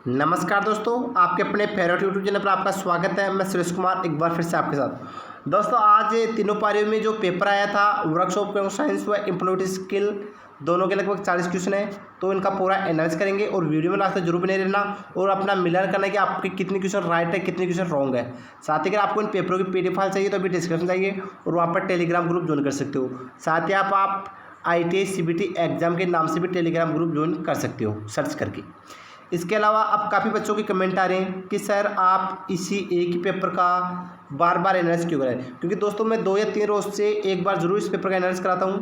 नमस्कार दोस्तों, आपके अपने फेवरेट यूट्यूब चैनल पर आपका स्वागत है। मैं सुरेश कुमार एक बार फिर से आपके साथ। दोस्तों, आज तीनों पारियों में जो पेपर आया था वर्कशॉप साइंस व इम्प्लॉयमेंट स्किल दोनों के लगभग 40 क्वेश्चन है, तो इनका पूरा एनालिसिस करेंगे और वीडियो में लास्ट तक जरूर बने रहना और अपना मिलान करना कि आपके कितने क्वेश्चन राइट है, कितने क्वेश्चन रॉन्ग है। साथ ही अगर आपको इन पेपरों की PDF फाइल चाहिए तो अभी डिस्क्रिप्शन चाहिए और वहाँ पर टेलीग्राम ग्रुप ज्वाइन कर सकते हो। साथ ही आप ITI CBT एग्जाम के नाम से भी टेलीग्राम ग्रुप ज्वाइन कर सकते हो सर्च करके। इसके अलावा अब काफ़ी बच्चों के कमेंट आ रहे हैं कि सर आप इसी एक ही पेपर का बार बार एनालिसिस क्यों करें, क्योंकि दोस्तों मैं 2 या 3 रोज से एक बार जरूर इस पेपर का एनालिसिस कराता हूं।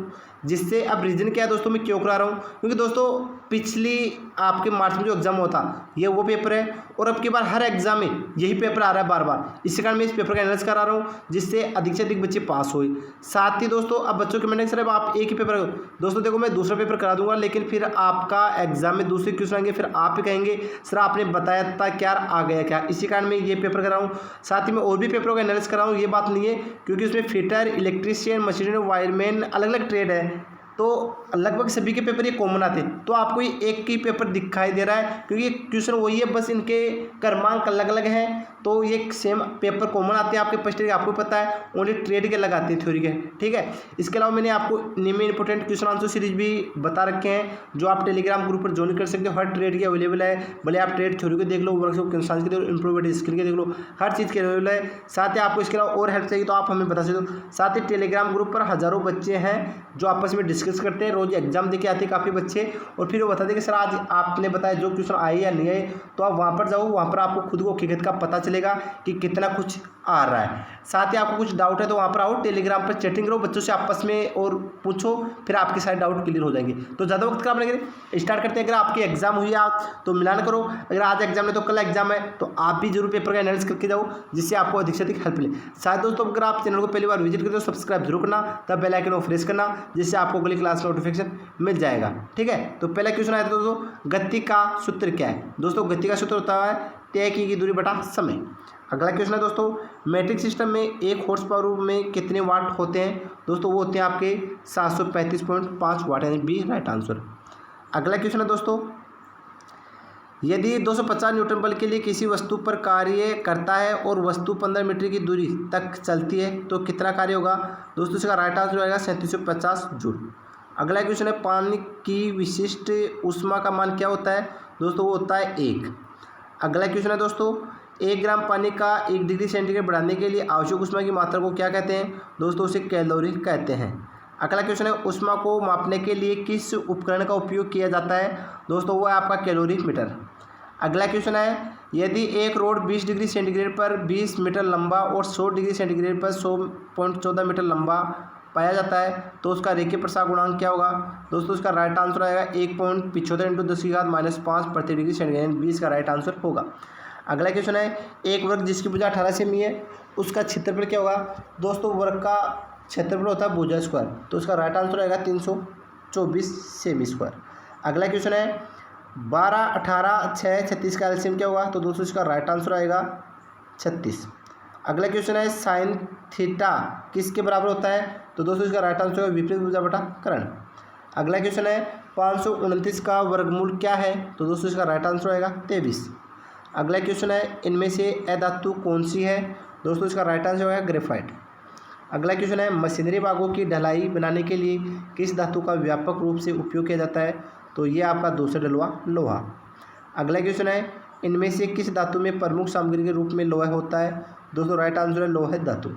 जिससे अब रीज़न क्या है दोस्तों, मैं क्यों करा रहा हूं, क्योंकि दोस्तों पिछली आपके मार्च में जो एग्जाम हुआ था ये वो पेपर है और अब की बार हर एग्जाम में यही पेपर आ रहा है बार बार। इसी कारण मैं इस पेपर का एनालिसिस करा रहा हूँ जिससे अधिक से अधिक बच्चे पास हुए। साथ ही दोस्तों अब बच्चों के मैंने सर अब आप एक ही पेपर, दोस्तों देखो मैं दूसरा पेपर करा दूंगा लेकिन फिर आपका एग्जाम में दूसरे क्वेश्चन आएंगे, फिर आप ही कहेंगे सर आपने बताया था क्या आ गया क्या। इसी कारण मैं ये पेपर कराऊँ। साथ ही मैं और भी पेपरों का एनालिसिस कराऊँ, ये बात नहीं है, क्योंकि उसमें फिटर, इलेक्ट्रीशियन, मशीन, वायरमैन अलग अलग ट्रेड है, तो लगभग सभी के पेपर ये कॉमन आते हैं। तो आपको ये एक ही पेपर दिखाई दे रहा है क्योंकि क्वेश्चन वही है, बस इनके क्रमांक अलग अलग हैं, तो ये सेम पेपर कॉमन आते हैं आपके फर्स्ट ईयर के, आपको पता है। ओनली ट्रेड के लगाते हैं थ्योरी के, ठीक है। इसके अलावा मैंने आपको निम्न इंपॉर्टेंट क्वेश्चन आंसर सीरीज भी बता रखे हैं जो आप टेलीग्राम ग्रुप पर ज्वाइन कर सकते हो। हर ट्रेड की अवेलेबल है, भले आप ट्रेड थ्योरी के देख लो, वर्कशॉप के साइंस के देख लो, इम्प्रूवमेंट स्किल के देख लो, हर चीज़ के अवेलेबल है। साथ ही आपको इसके अलावा और हेल्प चाहिए तो आप हमें बता सकते हो। साथ ही टेलीग्राम ग्रुप पर हज़ारों बच्चे हैं जो आपस में डिस्कस करते हैं, रोज एग्जाम देके आते हैं काफ़ी बच्चे, और फिर वो बताते हैं कि सर आज आपने बताया जो क्वेश्चन आए या नहीं आए, तो आप वहाँ पर जाओ, वहाँ पर आपको खुद को हकीकत का पता चलेगा कि कितना कुछ आ रहा है। साथ ही आपको कुछ डाउट है तो वहाँ पर आओ, टेलीग्राम पर चैटिंग करो बच्चों से आपस में और पूछो, फिर आपके सारे डाउट क्लियर हो जाएंगे। तो ज़्यादा वक्त खराब नहीं करें, स्टार्ट करते हैं। अगर आपकी एग्जाम हुई आप तो मिलान करो, अगर आज एग्जाम है तो कल एग्जाम है, तो आप भी जरूर पेपर का एनालिसिस करके जाओ जिससे आपको अधिक से अधिक हेल्प मिले। साथ दोस्तों अगर आप चैनल को पहली बार विजिट करते हो सब्सक्राइब जरूर करना, तब बेल आइकन को प्रेस करना जिससे आपको अगली क्लास नोटिफिकेशन मिल जाएगा, ठीक है। तो पहला क्वेश्चन आया था दोस्तों, गति का सूत्र क्या है। दोस्तों गति का सूत्र होता है तय की गई दूरी बटा समय। अगला क्वेश्चन है दोस्तों, मैट्रिक सिस्टम में 1 हॉर्स पावर में कितने वाट होते हैं। दोस्तों वो होते हैं आपके 735.5 वाट, यानी बी राइट आंसर। अगला क्वेश्चन है दोस्तों, यदि 250 न्यूटन बल के लिए किसी वस्तु पर कार्य करता है और वस्तु 15 मीटर की दूरी तक चलती है तो कितना कार्य होगा। दोस्तों इसका राइट आंसर आएगा 3750 जूल। अगला क्वेश्चन है, पानी की विशिष्ट ऊष्मा का मान क्या होता है। दोस्तों वो होता है 1। अगला क्वेश्चन है दोस्तों, 1 ग्राम पानी का 1 डिग्री सेंटीग्रेड बढ़ाने के लिए आवश्यक ऊष्मा की मात्रा को क्या कहते हैं। दोस्तों उसे कैलोरी कहते हैं। अगला क्वेश्चन है, ऊष्मा को मापने के लिए किस उपकरण का उपयोग किया जाता है। दोस्तों वो है आपका कैलोरीमीटर। अगला क्वेश्चन है, यदि एक रोड 20 डिग्री सेंटीग्रेड पर 20 मीटर लंबा और 100 डिग्री सेंटीग्रेड पर 100.14 मीटर लंबा पाया जाता है तो उसका रेखीय प्रसार गुणांक क्या होगा। दोस्तों उसका राइट आंसर आएगा 1.75 × 10⁻⁵ प्रति डिग्री सेंटीग्रेड, 20 का राइट आंसर होगा। अगला क्वेश्चन है, एक वर्ग जिसकी भुजा 18 सेमी है उसका क्षेत्रफल क्या होगा। दोस्तों वर्ग का क्षेत्रफल होता है भुजा स्क्वायर, तो उसका राइट आंसर आएगा 324 सेमी स्क्वायर। अगला क्वेश्चन है, 12, 18, 6, 36 का एलसीएम क्या होगा। तो दोस्तों इसका राइट आंसर आएगा 36। अगला क्वेश्चन है, साइन थीटा किसके बराबर होता है। तो दोस्तों इसका राइट आंसर होगा विपरीत भुजा बटा कर्ण। अगला क्वेश्चन है, 529 का वर्गमूल क्या है। तो दोस्तों इसका राइट आंसर आएगा 23। अगला क्वेश्चन है, इनमें से अधातु कौन सी है। दोस्तों इसका राइट आंसर होगा ग्रेफाइट। अगला क्वेश्चन है, मशीनरी भागों की ढलाई बनाने के लिए किस धातु का व्यापक रूप से उपयोग किया जाता है। तो ये आपका दूसरा डलवा लोहा। अगला क्वेश्चन है, इनमें से किस धातु में प्रमुख सामग्री के रूप में लोहा होता है। दोस्तों राइट आंसर है लोहे धातु।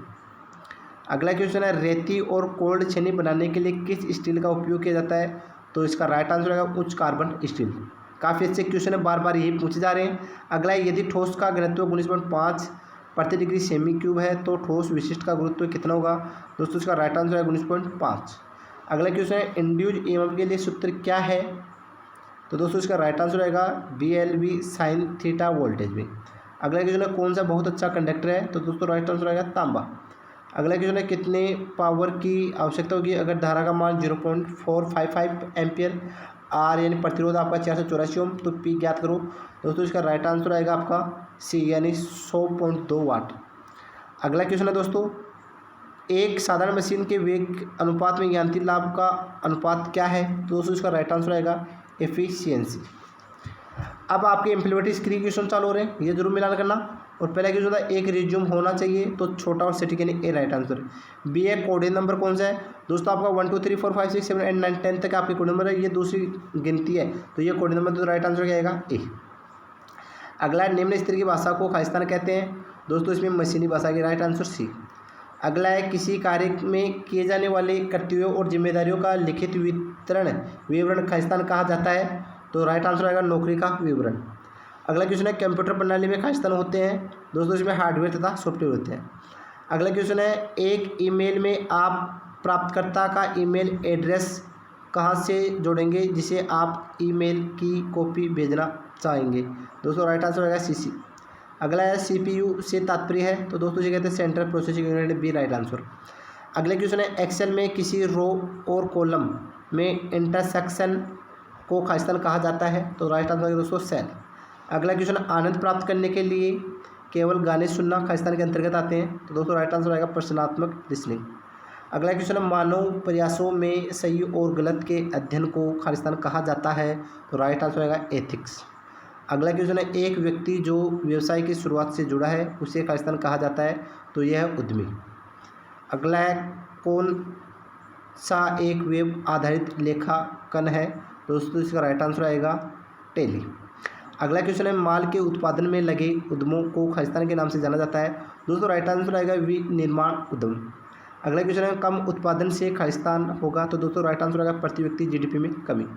अगला क्वेश्चन है, रेती और कोल्ड छेनी बनाने के लिए किस स्टील का उपयोग किया जाता है। तो इसका राइट आंसर है उच्च कार्बन स्टील। काफ़ी अच्छे क्वेश्चन है, बार बार यही पूछे जा रहे हैं। अगला है, यदि ठोस का घनत्व 19.5 प्रति डिग्री सेमी क्यूब है तो ठोस विशिष्ट का गुरुत्व कितना होगा। दोस्तों इसका राइट आंसर है 19.5। अगला क्वेश्चन है, इंड्यूज ईएमएफ के लिए सूत्र क्या है। तो दोस्तों इसका राइट आंसर रहेगा BLV sin थीटा वोल्टेज में। अगला क्वेश्चन है, कौन सा बहुत अच्छा कंडक्टर है। तो दोस्तों राइट आंसर रहेगा तांबा। अगला क्वेश्चन है, कितने पावर की आवश्यकता होगी अगर धारा का मान 0.455 एम्पियर, आर यानी प्रतिरोध आपका 484 ओम, तो पी ज्ञात करो। दोस्तों इसका राइट आंसर आएगा आपका सी यानी 100.2 वाट। अगला क्वेश्चन है दोस्तों, एक साधारण मशीन के वेग अनुपात में यांत्रिक लाभ का अनुपात क्या है। तो दोस्तों इसका राइट आंसर आएगा एफिशिएंसी। अब आपके एम्प्लॉयबिलिटी स्किल के क्वेश्चन चालू हो रहे हैं, ये जरूर मिलान करना। और पहला क्वेश्चन होता है एक रिज्यूम होना चाहिए, तो छोटा और सिटी के लिए ए राइट आंसर है। बी है कोऑर्डिनेट नंबर कौन सा है दोस्तों, आपका 1 2 3 4 5 6 7 8 9 10 तक आपके कोऑर्डिनेट नंबर है, ये दूसरी गिनती है, तो ये कोऑर्डिनेट नंबर, तो राइट आंसर क्या आएगा ए। अगला निम्न स्तरीय की भाषा को खालिस्तान कहते हैं दोस्तों, इसमें मशीनी भाषा की, राइट आंसर सी। अगला है किसी कार्य में किए जाने वाले कर्तव्यों और जिम्मेदारियों का लिखित विवरण खालिस्तान कहा जाता है, तो राइट आंसर आएगा नौकरी का विवरण। अगला क्वेश्चन है कंप्यूटर प्रणाली में खालिस्तान होते हैं दोस्तों, इसमें हार्डवेयर तथा सॉफ्टवेयर होते हैं। अगला क्वेश्चन है एक ईमेल में आप प्राप्तकर्ता का ईमेल एड्रेस कहाँ से जोड़ेंगे जिसे आप ईमेल की कॉपी भेजना चाहेंगे, दोस्तों राइट आंसर आएगा सीसी। अगला है सीपीयू से तात्पर्य है, तो दोस्तों ये कहते हैं central processing unit, B right answer. अगला क्वेश्चन है एक्सेल में किसी रो और कॉलम में इंटरसेक्शन को खालिस्तान कहा जाता है, तो राइट आंसर है दोस्तों सेल। अगला क्वेश्चन आनंद प्राप्त करने के लिए केवल गाने सुनना खालिस्तान के अंतर्गत आते हैं, तो दोस्तों राइट आंसर आएगा प्रश्नात्मक लिसनिंग। अगला क्वेश्चन मानव प्रयासों में सही और गलत के अध्ययन को खालिस्तान कहा जाता है, तो राइट आंसर आएगा एथिक्स। अगला क्वेश्चन है एक व्यक्ति जो व्यवसाय की शुरुआत से जुड़ा है उसे खालिस्तान कहा जाता है, तो यह है उद्यमी। अगला है कौन सा एक वेब आधारित लेखांकन है, दोस्तों इसका राइट आंसर आएगा टेली। अगला क्वेश्चन है माल के उत्पादन में लगे उद्यमों को खालिस्तान के नाम से जाना जाता है, दोस्तों राइट आंसर आएगा विनिर्माण उद्यम। अगला क्वेश्चन है कम उत्पादन से खालिस्तान होगा, तो दोस्तों राइट आंसर आएगा प्रति व्यक्ति जीडीपी में कमी।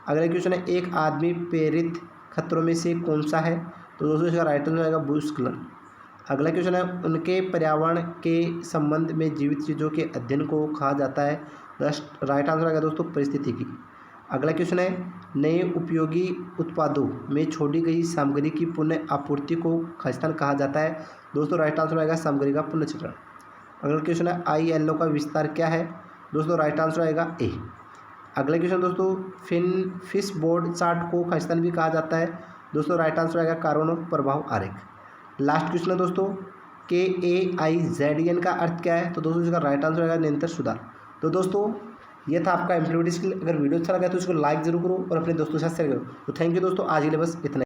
अगला क्वेश्चन है एक आदमी प्रेरित खतरों में से कौन सा है, तो दोस्तों इसका राइट आंसर आएगा भूस्खलन। अगला क्वेश्चन है उनके पर्यावरण के संबंध में जीवित चीज़ों के अध्ययन को कहा जाता है, राइट आंसर आएगा दोस्तों परिस्थितिकी। अगला क्वेश्चन है नए उपयोगी उत्पादों में छोड़ी गई सामग्री की पुनः आपूर्ति को खालिस्तान कहा जाता है, दोस्तों राइट आंसर आएगा सामग्री का पुनर्चक्रण। अगला क्वेश्चन है ILO का विस्तार क्या है, दोस्तों राइट आंसर आएगा ए। अगला क्वेश्चन दोस्तों फिश बोर्ड चार्ट को खालिस्तान भी कहा जाता है, दोस्तों राइट आंसर आएगा कार्बन प्रभाव आरेख। लास्ट क्वेश्चन है दोस्तों KAIZN का अर्थ क्या है, तो दोस्तों इसका राइट आंसर आएगा निरंतर सुधार। तो दोस्तों ये था आपका एम्प्लॉयबिलिटी स्किल। अगर वीडियो अच्छा लगा तो इसको लाइक जरूर करो और अपने दोस्तों के साथ शेयर करो। तो थैंक यू दोस्तों, आज के लिए बस इतना।